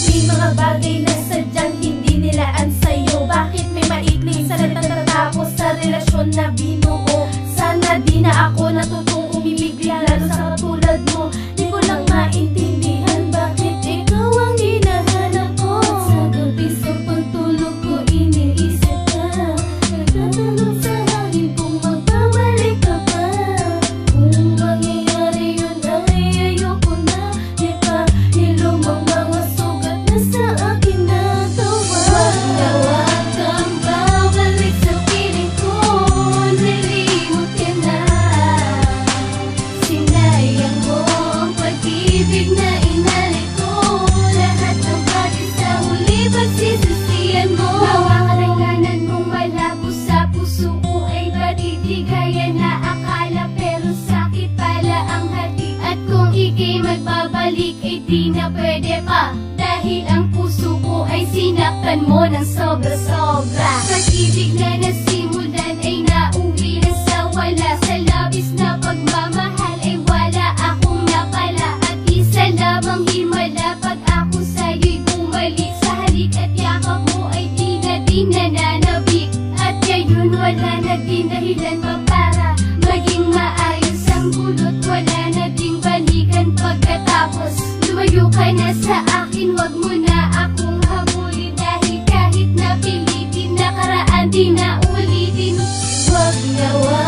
may mga bagay na sadyang hindi nilaan sa'yo? Bakit may maikling salita natatapos sa relasyon na binuo? Sana di na ako natutong umibig lalo sa katulad mo. Di ko lang maintindihan bakit ikaw ang hinahanap ko. Sa gabi sa pagtulog ko iniisip ka, nagtatanong sa hangin kung magbabalik ka pa. Kung mangyayari yun ay ayoko na. Di pa hilumang mga sugat na sa akin natawa. Wag kang babalik sa piling ko, nalimot ka na. Sinayang mo ang pag-ibig na inalik ko. Lahat ng bagay sa huli pagsisisihan mo. Mga karangganan mong malabo sa puso ko ay patitigaya na akala, pero sakit pala ang hati. At kung ika'y magbabalik ay di na pwede pa, dahil ang puso ko ay sinaktan mo ng sobra-sobra. Pag-ibig na nasimulan ay nauwi na sa wala. Sa labis na pagmamahal ay wala akong napala. At isa lamang himala pag ako sa'yo'y bumalik. Sa halik at yakap mo ay di na din nananabik. At ngayon wala na din dahilan pa para maging maayos ang gulot. Wala na ding balikan pagkatapos. Lumayo ka na sa akin, wag mo na akong habulin. Dahil kahit napilitin nakaraan di na ulitin. Wag na wag